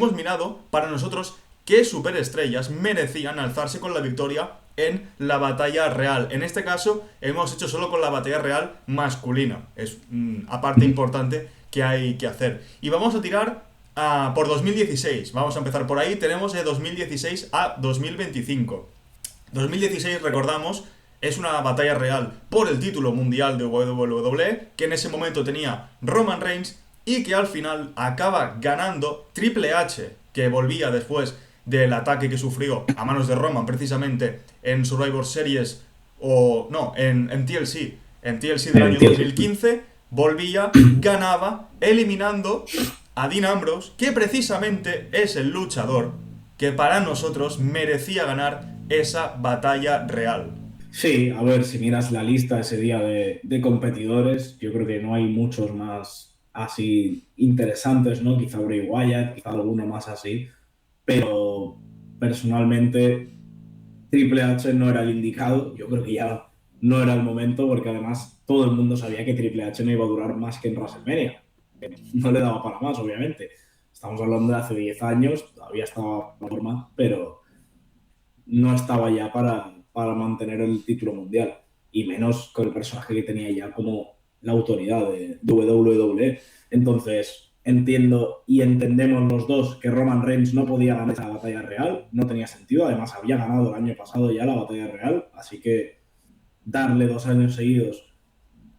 hemos mirado para nosotros qué superestrellas merecían alzarse con la victoria en la batalla real. En este caso hemos hecho solo con la batalla real masculina. Es aparte importante que hay que hacer. Y vamos a tirar por 2016. Vamos a empezar por ahí. Tenemos de 2016 a 2025. 2016, recordamos, es una batalla real por el título mundial de WWE, que en ese momento tenía Roman Reigns y que al final acaba ganando Triple H, que volvía después del ataque que sufrió a manos de Roman precisamente en Survivor Series, o no, en TLC, en TLC del año 2015, volvía, ganaba, eliminando a Dean Ambrose, que precisamente es el luchador que para nosotros merecía ganar esa batalla real. Sí, a ver, si miras la lista ese día de competidores, yo creo que no hay muchos más así interesantes, ¿no? Quizá Bray Wyatt, quizá alguno más así, pero personalmente Triple H no era el indicado, yo creo que ya no era el momento, porque además todo el mundo sabía que Triple H no iba a durar más que en WrestleMania, que no le daba para más, obviamente. Estamos hablando de hace 10 años, todavía estaba en forma, pero no estaba ya para mantener el título mundial, y menos con el personaje que tenía ya como la autoridad de WWE. Entonces, entiendo y entendemos los dos que Roman Reigns no podía ganar esa batalla real, no tenía sentido, además había ganado el año pasado ya la batalla real, así que darle 2 años seguidos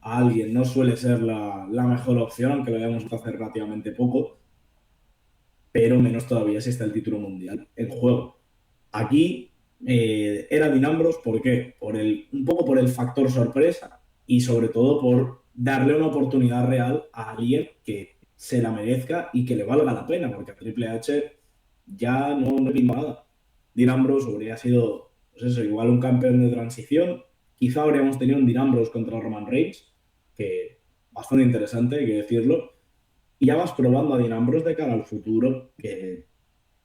a alguien no suele ser la mejor opción, aunque lo hayamos visto hace relativamente poco, pero menos todavía si está el título mundial en juego. Aquí era Dean Ambrose, ¿por qué? Un poco por el factor sorpresa y sobre todo por darle una oportunidad real a alguien que se la merezca y que le valga la pena, porque a Triple H ya no le pinta nada. Dean Ambrose habría sido, pues eso, igual un campeón de transición. Quizá habríamos tenido un Dean Ambrose contra Roman Reigns, que bastante interesante, hay que decirlo. Y ya vas probando a Dean Ambrose de cara al futuro, que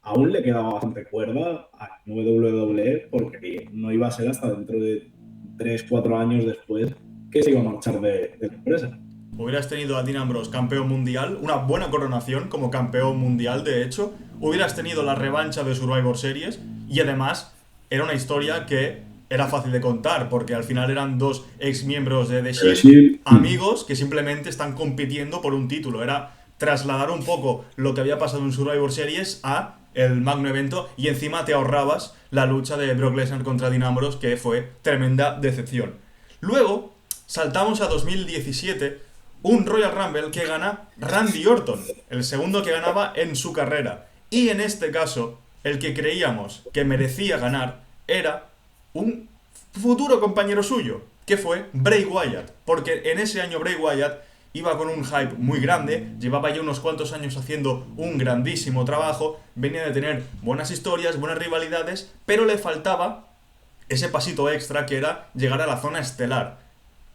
aún le quedaba bastante cuerda a WWE, porque no iba a ser hasta dentro de 3 4 años después que se iba a marchar de la empresa. Hubieras tenido a Dean Ambrose campeón mundial, una buena coronación como campeón mundial, de hecho. Hubieras tenido la revancha de Survivor Series y además era una historia que era fácil de contar porque al final eran dos ex miembros de The Shield, Sí. amigos que simplemente están compitiendo por un título. Era trasladar un poco lo que había pasado en Survivor Series a el magno evento y encima te ahorrabas la lucha de Brock Lesnar contra Dean Ambrose, que fue tremenda decepción. Luego saltamos a 2017, un Royal Rumble que gana Randy Orton, el segundo que ganaba en su carrera. Y en este caso, el que creíamos que merecía ganar era un futuro compañero suyo, que fue Bray Wyatt. Porque en ese año Bray Wyatt iba con un hype muy grande, llevaba ya unos cuantos años haciendo un grandísimo trabajo, venía de tener buenas historias, buenas rivalidades, pero le faltaba ese pasito extra que era llegar a la zona estelar.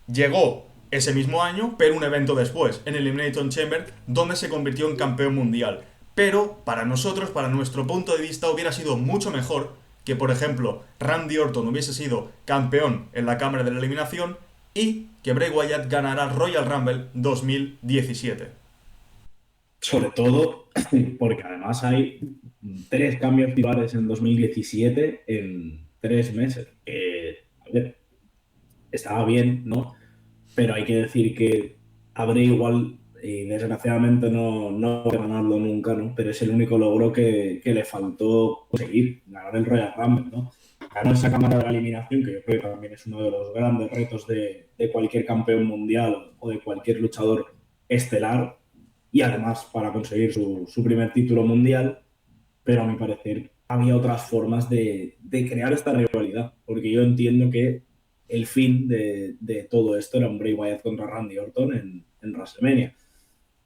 Llegó ese mismo año, pero un evento después, en el Elimination Chamber, donde se convirtió en campeón mundial. Pero para nosotros, para nuestro punto de vista, hubiera sido mucho mejor que, por ejemplo, Randy Orton hubiese sido campeón en la Cámara de la Eliminación y que Bray Wyatt ganara Royal Rumble 2017. Sobre todo porque además hay 3 cambios titulares en 2017 en 3 meses. A ver, estaba bien, ¿no? Pero hay que decir que Abreu igual, y desgraciadamente no va a ganarlo nunca, ¿no? Pero es el único logro que le faltó conseguir, ganar el Royal Rumble, ¿no? Ganar esa cámara de la eliminación, que yo creo que también es uno de los grandes retos de cualquier campeón mundial o de cualquier luchador estelar, y además para conseguir su primer título mundial, pero a mi parecer había otras formas de crear esta rivalidad, porque yo entiendo que el fin de todo esto era un Bray Wyatt contra Randy Orton en WrestleMania.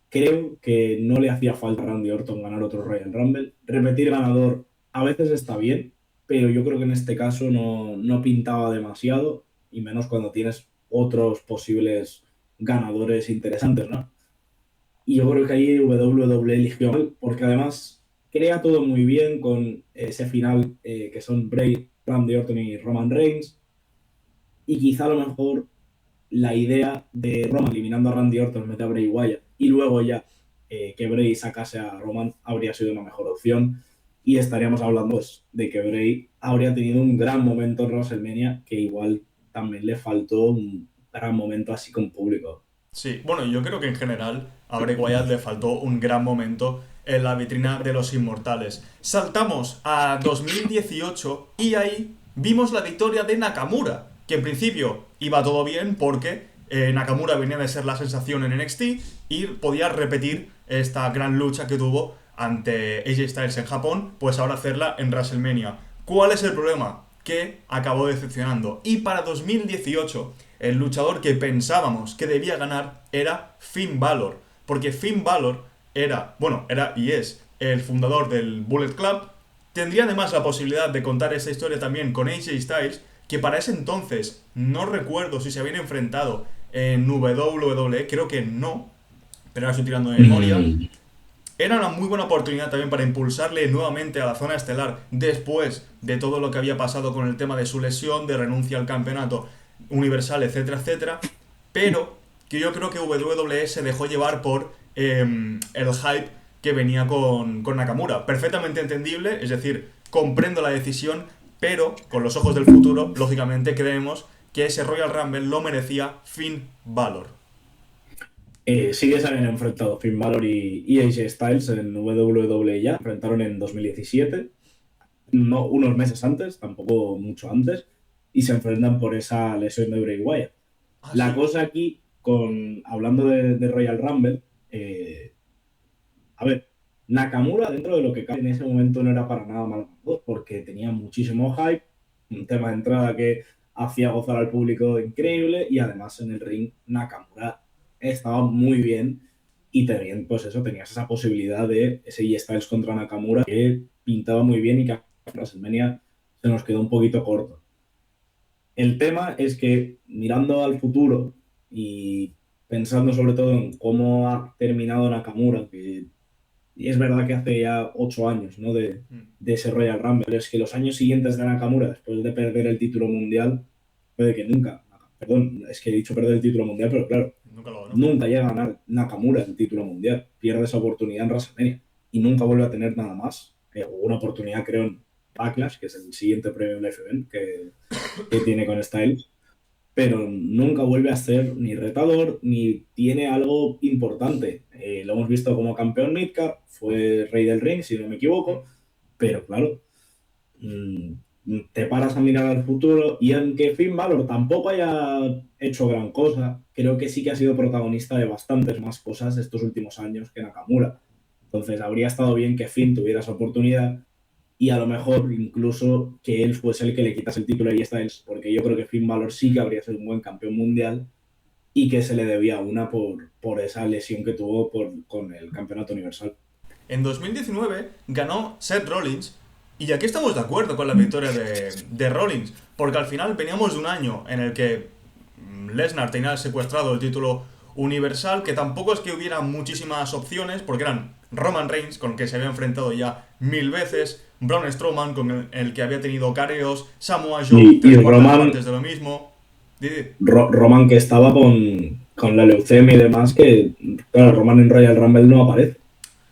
Creo que no le hacía falta a Randy Orton ganar otro Royal Rumble. Repetir ganador a veces está bien, pero yo creo que en este caso no pintaba demasiado, y menos cuando tienes otros posibles ganadores interesantes, ¿no? Y yo creo que ahí WWE eligió mal, porque además crea todo muy bien con ese final que son Bray, Randy Orton y Roman Reigns. Y quizá a lo mejor la idea de Roman eliminando a Randy Orton, mete a Bray Wyatt y luego ya que Bray sacase a Roman habría sido una mejor opción y estaríamos hablando pues, de que Bray habría tenido un gran momento en WrestleMania que igual también le faltó un gran momento así con público. Sí, bueno, yo creo que en general a Bray Wyatt le faltó un gran momento en la vitrina de los inmortales. Saltamos a 2018 y ahí vimos la victoria de Nakamura, que en principio iba todo bien porque Nakamura venía de ser la sensación en NXT y podía repetir esta gran lucha que tuvo ante AJ Styles en Japón, pues ahora hacerla en WrestleMania. ¿Cuál es el problema? Que acabó decepcionando. Y para 2018, el luchador que pensábamos que debía ganar era Finn Balor. Porque Finn Balor era y es el fundador del Bullet Club. Tendría además la posibilidad de contar esa historia también con AJ Styles, que para ese entonces no recuerdo si se habían enfrentado en WWE, creo que no, pero ahora estoy tirando de memoria. Mm, Era una muy buena oportunidad también para impulsarle nuevamente a la zona estelar después de todo lo que había pasado con el tema de su lesión, de renuncia al campeonato universal, etcétera, etcétera. Pero que yo creo que WWE se dejó llevar por el hype que venía con Nakamura. Perfectamente entendible, es decir, comprendo la decisión, pero con los ojos del futuro, lógicamente creemos que ese Royal Rumble lo merecía Finn Balor. sí que se habían enfrentado Finn Balor y AJ Styles en WWE ya, enfrentaron en 2017, no, unos meses antes, tampoco mucho antes, y se enfrentan por esa lesión de Bray Wyatt. Ah, La sí. cosa aquí, hablando de Royal Rumble, a ver, Nakamura dentro de lo que cabe en ese momento no era para nada mal porque tenía muchísimo hype, un tema de entrada que hacía gozar al público increíble y además en el ring Nakamura estaba muy bien y tenían, pues eso, tenías esa posibilidad de ese Styles contra Nakamura que pintaba muy bien y que a WrestleMania se nos quedó un poquito corto. El tema es que mirando al futuro y pensando sobre todo en cómo ha terminado Nakamura, que y es verdad que hace ya 8 años, ¿no? Mm, De ese Royal Rumble. Es que los años siguientes de Nakamura, después de perder el título mundial, puede que nunca. Perdón, es que he dicho perder el título mundial, pero claro, nunca lo ganó. nunca llega a ganar Nakamura el título mundial. Pierde esa oportunidad en WrestleMania y nunca vuelve a tener nada más. Hubo una oportunidad, creo, en Backlash, que es el siguiente premio Life Event que tiene con Styles, pero nunca vuelve a ser ni retador ni tiene algo importante. Lo hemos visto como campeón Midcard, fue rey del ring, si no me Mm. equivoco, pero claro, te paras a mirar al futuro y aunque Finn Balor tampoco haya hecho gran cosa, creo que sí que ha sido protagonista de bastantes más cosas estos últimos años que Nakamura. Entonces habría estado bien que Finn tuviera esa oportunidad y a lo mejor incluso que él fuese el que le quitase el título a Styles, porque yo creo que Finn Balor sí que habría sido un buen campeón mundial y que se le debía una por esa lesión que tuvo con el campeonato universal. En 2019 ganó Seth Rollins y aquí estamos de acuerdo con la victoria de Rollins, porque al final veníamos de un año en el que Lesnar tenía secuestrado el título universal, que tampoco es que hubiera muchísimas opciones, porque eran Roman Reigns, con el que se había enfrentado ya 1000 veces, Braun Strowman, con el que había tenido careos, Samoa Joe, Y tres cuartas Roman, partes de lo mismo. Roman que estaba con la leucemia y demás, que claro, Roman en Royal Rumble no aparece.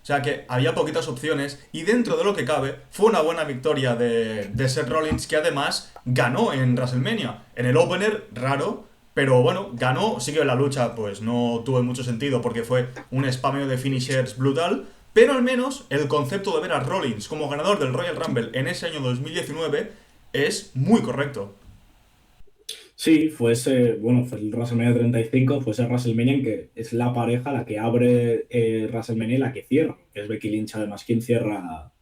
O sea que había poquitas opciones y dentro de lo que cabe fue una buena victoria de Seth Rollins que además ganó en WrestleMania. En el opener, raro, pero bueno, ganó. Sí que la lucha pues no tuvo mucho sentido porque fue un spameo de finishers brutal, pero al menos el concepto de ver a Rollins como ganador del Royal Rumble en ese año 2019 es muy correcto. Sí, fue el WrestleMania 35, fue ese WrestleMania en que es la pareja la que abre WrestleMania y la que cierra, que es Becky Lynch además quien cierra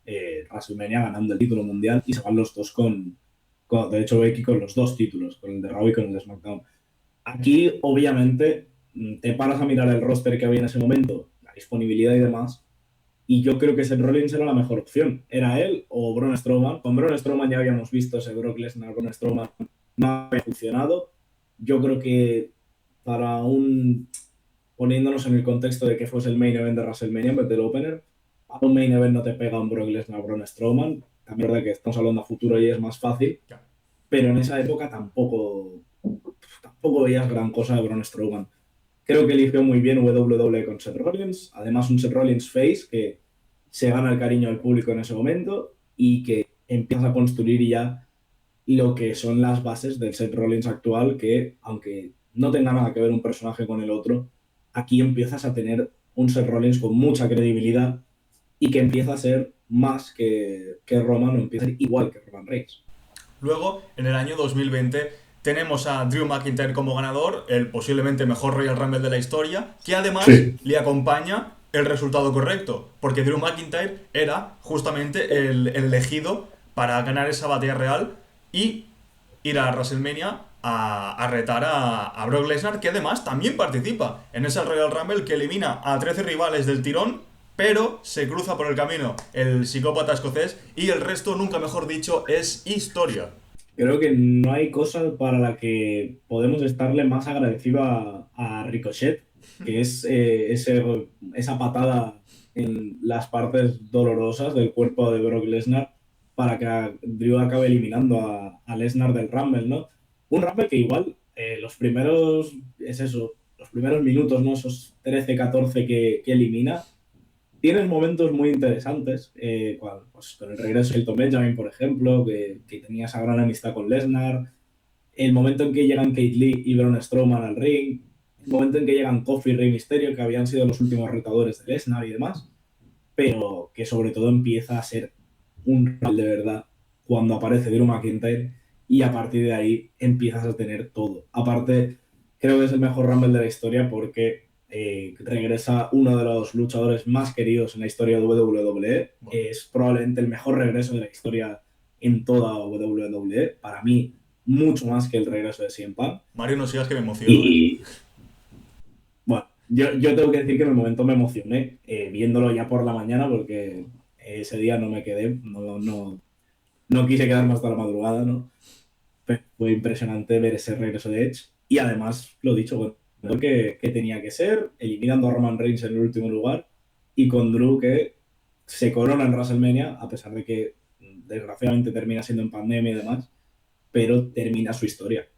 WrestleMania ganando el título mundial y se van los dos de hecho Becky con los dos títulos, con el de Raw y con el de SmackDown. Aquí obviamente te paras a mirar el roster que había en ese momento, la disponibilidad y demás, y yo creo que Seth Rollins era la mejor opción. Era él o Braun Strowman. Con Braun Strowman ya habíamos visto ese Brock Lesnar, Braun Strowman no había funcionado. Yo creo que para poniéndonos en el contexto de que fuese el main event de WrestleMania en vez del opener, a un main event no te pega un Brock Lesnar, Braun Strowman. También es verdad que estamos hablando a futuro y es más fácil, pero en esa época tampoco veías gran cosa de Braun Strowman. Creo que eligió muy bien WWE con Seth Rollins, además un Seth Rollins face que se gana el cariño del público en ese momento y que empieza a construir ya lo que son las bases del Seth Rollins actual, que aunque no tenga nada que ver un personaje con el otro, aquí empiezas a tener un Seth Rollins con mucha credibilidad y que empieza a ser más que Roman, o empieza a ser igual que Roman Reigns. Luego, en el año 2020, tenemos a Drew McIntyre como ganador, el posiblemente mejor Royal Rumble de la historia, que además Sí. le acompaña el resultado correcto, porque Drew McIntyre era justamente el elegido para ganar esa batalla real y ir a WrestleMania a retar a Brock Lesnar, que además también participa en ese Royal Rumble que elimina a 13 rivales del tirón, pero se cruza por el camino el psicópata escocés y el resto, nunca mejor dicho, es historia. Creo que no hay cosa para la que podemos estarle más agradecido a Ricochet, que es esa patada en las partes dolorosas del cuerpo de Brock Lesnar para que Drew acabe eliminando a Lesnar del Rumble, ¿no? Un Rumble que igual los primeros, es eso, los primeros minutos, ¿no? Esos 13, 14 que elimina, tienes momentos muy interesantes, pues, con el regreso de Elton Benjamin, por ejemplo, que tenía esa gran amistad con Lesnar, el momento en que llegan Kate Lee y Braun Strowman al ring, el momento en que llegan Kofi y Rey Mysterio, que habían sido los últimos retadores de Lesnar y demás, pero que sobre todo empieza a ser un real de verdad cuando aparece Drew McIntyre y a partir de ahí empiezas a tener todo. Aparte, creo que es el mejor Rumble de la historia porque regresa uno de los luchadores más queridos en la historia de WWE. Es probablemente el mejor regreso de la historia en toda WWE. Para mí, mucho más que el regreso de CM Punk. Mario, no sigas que me emociono, ¿eh? Y bueno, yo tengo que decir que en el momento me emocioné viéndolo ya por la mañana porque ese día no me quedé, no quise quedarme hasta la madrugada, ¿no? Fue impresionante ver ese regreso de Edge y además, lo dicho, bueno, lo que tenía que ser, eliminando a Roman Reigns en el último lugar y con Drew que se corona en WrestleMania, a pesar de que desgraciadamente termina siendo en pandemia y demás, pero termina su historia.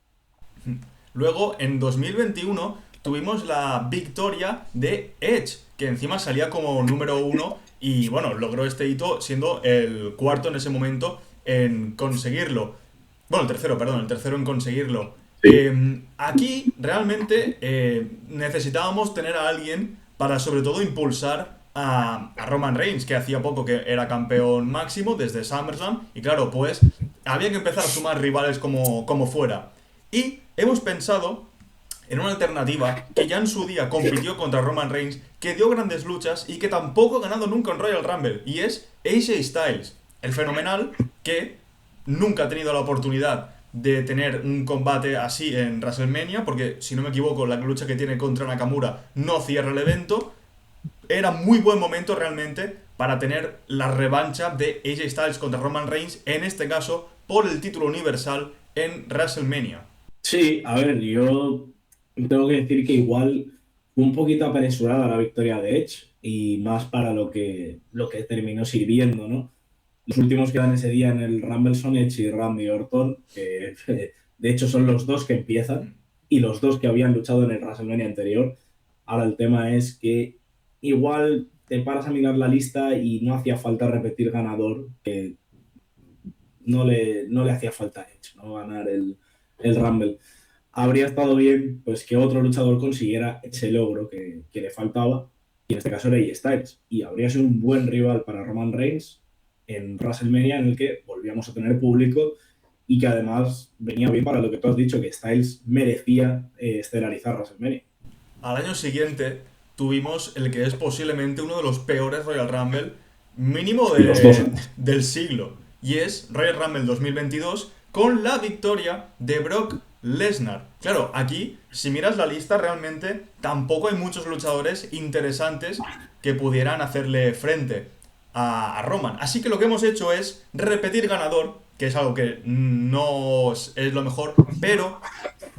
Luego, en 2021, tuvimos la victoria de Edge, que encima salía como número uno y, bueno, logró este hito siendo el cuarto en ese momento en conseguirlo. Bueno, el tercero, perdón, el tercero en conseguirlo. Sí. Aquí realmente necesitábamos tener a alguien para sobre todo impulsar a Roman Reigns, que hacía poco que era campeón máximo desde SummerSlam, y claro, pues había que empezar a sumar rivales como fuera. Y hemos pensado en una alternativa que ya en su día compitió contra Roman Reigns, que dio grandes luchas y que tampoco ha ganado nunca en Royal Rumble, y es AJ Styles, el fenomenal que nunca ha tenido la oportunidad de tener un combate así en WrestleMania, porque si no me equivoco, la lucha que tiene contra Nakamura no cierra el evento. Era muy buen momento realmente para tener la revancha de AJ Styles contra Roman Reigns, en este caso por el título universal en WrestleMania. Sí, a ver, yo tengo que decir que igual fue un poquito apresurada la victoria de Edge y más para lo que terminó sirviendo, ¿no? Los últimos que dan ese día en el Rumble son Edge y Randy Orton, que de hecho son los dos que empiezan y los dos que habían luchado en el WrestleMania anterior. Ahora el tema es que igual te paras a mirar la lista y no hacía falta repetir ganador, que no le hacía falta a Edge, ¿no? Ganar el Rumble. Habría estado bien pues que otro luchador consiguiera ese logro que le faltaba, y en este caso era AJ Styles, y habría sido un buen rival para Roman Reigns en WrestleMania, en el que volvíamos a tener público y que además venía bien para lo que tú has dicho, que Styles merecía estelarizar WrestleMania. Al año siguiente tuvimos el que es posiblemente uno de los peores Royal Rumble, mínimo Los dos además. del siglo, y es Royal Rumble 2022 con la victoria de Brock Lesnar. Claro, aquí, si miras la lista, realmente tampoco hay muchos luchadores interesantes que pudieran hacerle frente a Roman. Así que lo que hemos hecho es repetir ganador, que es algo que no es lo mejor, pero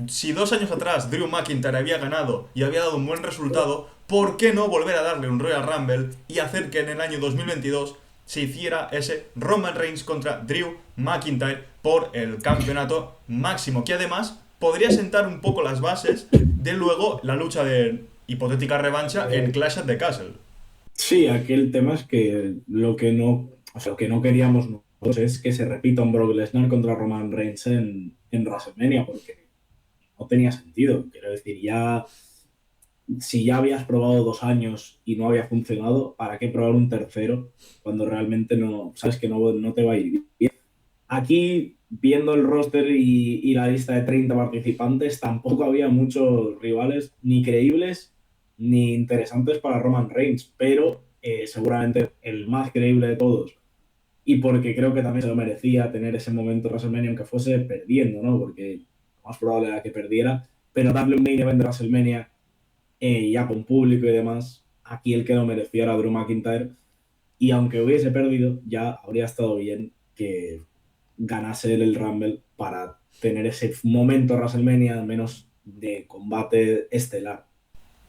si 2 años atrás Drew McIntyre había ganado y había dado un buen resultado, ¿por qué no volver a darle un Royal Rumble y hacer que en el año 2022 se hiciera ese Roman Reigns contra Drew McIntyre por el campeonato máximo? Que además podría sentar un poco las bases de luego la lucha de hipotética revancha en Clash at the Castle. Sí, aquí el tema es que lo que no queríamos nosotros es que se repita un Brock Lesnar contra Roman Reigns en WrestleMania, porque no tenía sentido. Quiero decir, ya si ya habías probado 2 años y no había funcionado, ¿para qué probar un tercero cuando realmente no sabes que no te va a ir bien? Aquí, viendo el roster y la lista de 30 participantes, tampoco había muchos rivales ni creíbles ni interesantes para Roman Reigns, pero seguramente el más creíble de todos, y porque creo que también se lo merecía tener ese momento en WrestleMania, aunque fuese perdiendo, ¿no? Porque lo más probable era que perdiera, pero darle un main event de WrestleMania ya con público y demás, aquí el que lo merecía era Drew McIntyre, y aunque hubiese perdido, ya habría estado bien que ganase él el Rumble para tener ese momento WrestleMania, al menos de combate estelar.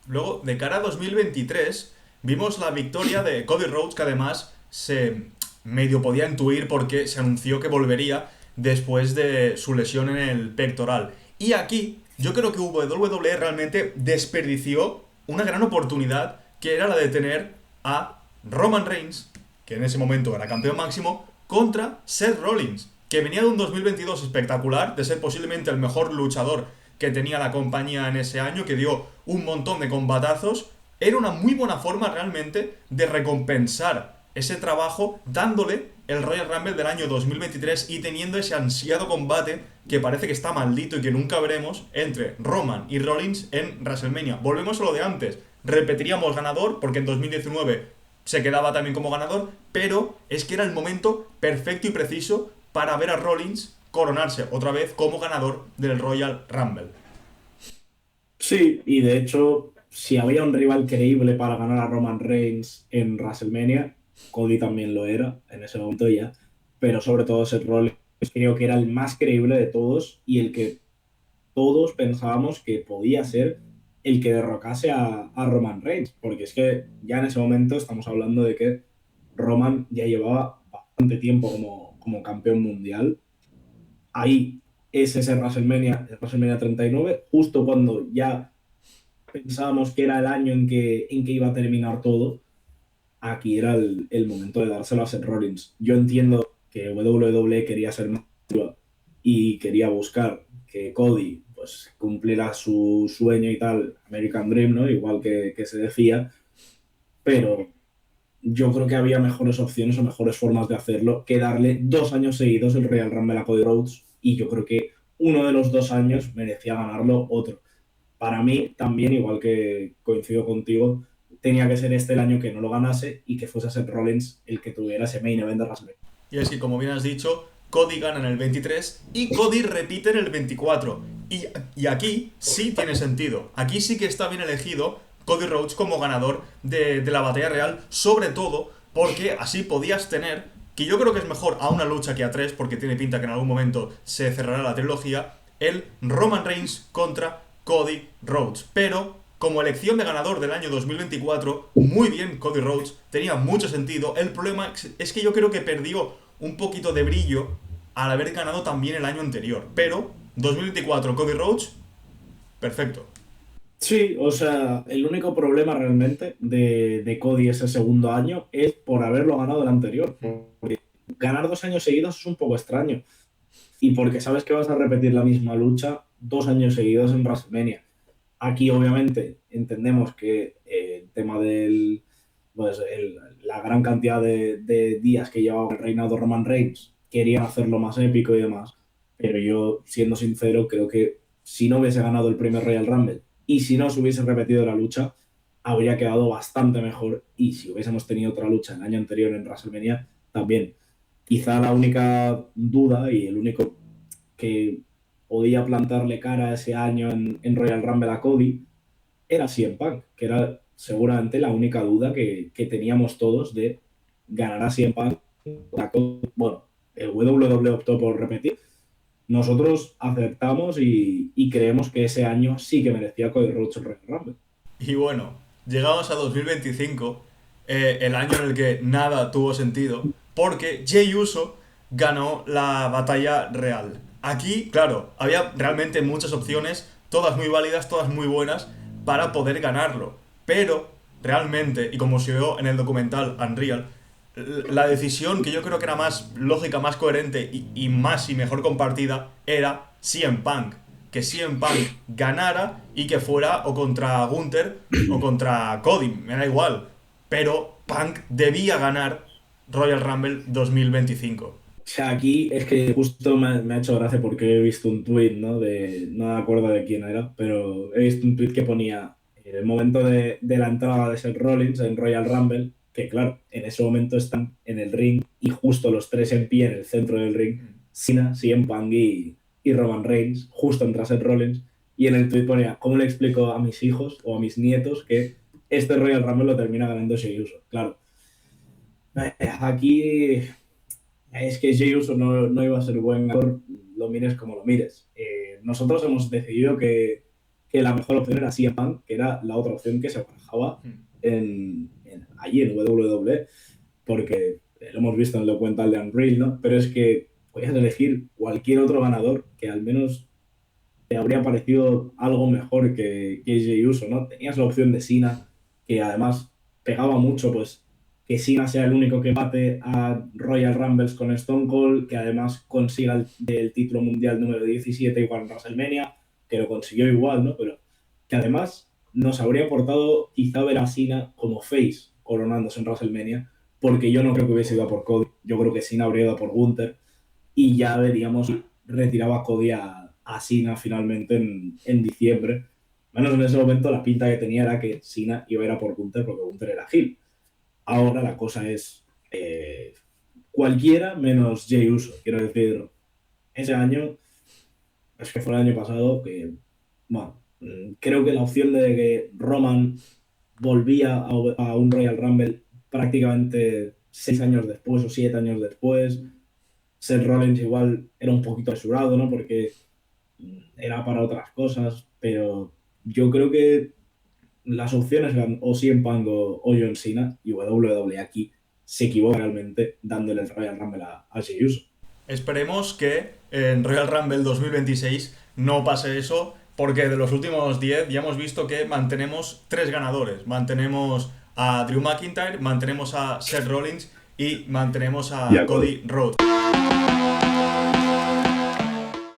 Luego, de cara a 2023, vimos la victoria de Cody Rhodes, que además se medio podía intuir porque se anunció que volvería después de su lesión en el pectoral. Y aquí, yo creo que WWE realmente desperdició una gran oportunidad, que era la de tener a Roman Reigns, que en ese momento era campeón máximo, contra Seth Rollins, que venía de un 2022 espectacular, de ser posiblemente el mejor luchador que tenía la compañía en ese año, que dio un montón de combatazos. Era una muy buena forma realmente de recompensar ese trabajo dándole el Royal Rumble del año 2023 y teniendo ese ansiado combate que parece que está maldito y que nunca veremos entre Roman y Rollins en WrestleMania. Volvemos a lo de antes. Repetiríamos ganador porque en 2019 se quedaba también como ganador, pero es que era el momento perfecto y preciso para ver a Rollins coronarse otra vez como ganador del Royal Rumble. Sí, y de hecho, si había un rival creíble para ganar a Roman Reigns en WrestleMania, Cody también lo era en ese momento ya, pero sobre todo Seth Rollins creo que era el más creíble de todos y el que todos pensábamos que podía ser el que derrocase a Roman Reigns, porque es que ya en ese momento estamos hablando de que Roman ya llevaba bastante tiempo como campeón mundial. Ahí es ese WrestleMania, el WrestleMania 39, justo cuando ya pensábamos que era el año en que iba a terminar todo. Aquí era el momento de dárselo a Seth Rollins. Yo entiendo que WWE quería ser más y quería buscar que Cody pues cumpliera su sueño y tal, American Dream, ¿no? Igual que se decía, pero yo creo que había mejores opciones o mejores formas de hacerlo que darle 2 años seguidos el Royal Rumble a Cody Rhodes, y yo creo que uno de los 2 años merecía ganarlo otro. Para mí también, igual que coincido contigo, tenía que ser este el año que no lo ganase y que fuese Seth Rollins el que tuviera ese main event de WrestleMania. Y es que, como bien has dicho, Cody gana en el 23 y Cody repite en el 24. Y aquí sí tiene sentido. Aquí sí que está bien elegido Cody Rhodes como ganador de la batalla real, sobre todo porque así podías tener, que yo creo que es mejor a una lucha que a tres, porque tiene pinta que en algún momento se cerrará la trilogía, el Roman Reigns contra Cody Rhodes. Pero como elección de ganador del año 2024, muy bien Cody Rhodes, tenía mucho sentido. El problema es que yo creo que perdió un poquito de brillo al haber ganado también el año anterior. Pero 2024 Cody Rhodes, perfecto. Sí, o sea, el único problema realmente de Cody ese segundo año es por haberlo ganado el anterior. Porque ganar 2 años seguidos es un poco extraño. Y porque sabes que vas a repetir la misma lucha 2 años seguidos en WrestleMania. Aquí, obviamente, entendemos que el tema pues, la gran cantidad de días que llevaba el reinado Roman Reigns, querían hacerlo más épico y demás. Pero yo, siendo sincero, creo que si no hubiese ganado el primer Royal Rumble y si no se hubiese repetido la lucha, habría quedado bastante mejor. Y si hubiésemos tenido otra lucha el año anterior en WrestleMania, también. Quizá la única duda y el único que podía plantarle cara ese año en Royal Rumble a Cody era CM Punk, que era seguramente la única duda que teníamos todos de ganar a CM Punk. Bueno, el WWE optó por repetir. Nosotros aceptamos y creemos que ese año sí que merecía Cody Rhodes el Royal Rumble. Y bueno, llegamos a 2025, el año en el que nada tuvo sentido, porque Jey Uso ganó la batalla real. Aquí, claro, había realmente muchas opciones, todas muy válidas, todas muy buenas, para poder ganarlo. Pero, realmente, y como se vio en el documental Unreal, la decisión que yo creo que era más lógica, más coherente y más y mejor compartida era CM Punk. Que CM Punk ganara y que fuera o contra Gunther o contra Cody, me da igual. Pero Punk debía ganar Royal Rumble 2025. O sea, aquí es que justo me ha hecho gracia porque he visto un tuit, ¿no? No me acuerdo de quién era, pero he visto un tuit que ponía el momento de la entrada de Seth Rollins en Royal Rumble, que claro, en ese momento están en el ring y justo los tres en pie en el centro del ring, Cena, CM Punk y Roman Reigns, justo entre Seth Rollins, y en el tuit ponía, ¿cómo le explico a mis hijos o a mis nietos que este Royal Rumble lo termina ganando Jey Uso? Claro, aquí es que Jey Uso no iba a ser buen actor, lo mires como lo mires. Nosotros hemos decidido que la mejor opción era CM Punk, que era la otra opción que se barajaba allí en WWE, porque lo hemos visto en el documental de Unreal, ¿no? Pero es que podías elegir cualquier otro ganador que al menos te habría parecido algo mejor que Jey Uso, ¿no? Tenías la opción de Cena, que además pegaba mucho, pues que Cena sea el único que bate a Royal Rumbles con Stone Cold, que además consiga el título mundial número 17 igual en WrestleMania, que lo consiguió igual, ¿no? Pero que además nos habría aportado quizá ver a Cena como face coronándose en WrestleMania, porque yo no creo que hubiese ido a por Cody, yo creo que Cena habría ido a por Gunther, y ya veríamos, retiraba a Cody a Cena finalmente en diciembre. Menos en ese momento la pinta que tenía era que Cena iba a ir a por Gunther porque Gunther era heel. Ahora la cosa es cualquiera menos Jey Uso. Quiero decir, ese año, es que fue el año pasado, que, bueno, creo que la opción de que Roman volvía a un Royal Rumble prácticamente 6 años después o 7 años después, Seth Rollins igual era un poquito apresurado, ¿no? Porque era para otras cosas, pero yo creo que las opciones eran o CM Punk o John Cena, y WWE aquí se equivoca realmente dándole el Royal Rumble a Jey Uso. Esperemos que en Royal Rumble 2026 no pase eso, porque de los últimos 10 ya hemos visto que mantenemos 3 ganadores. Mantenemos a Drew McIntyre, mantenemos a Seth Rollins y mantenemos a Cody Rhodes.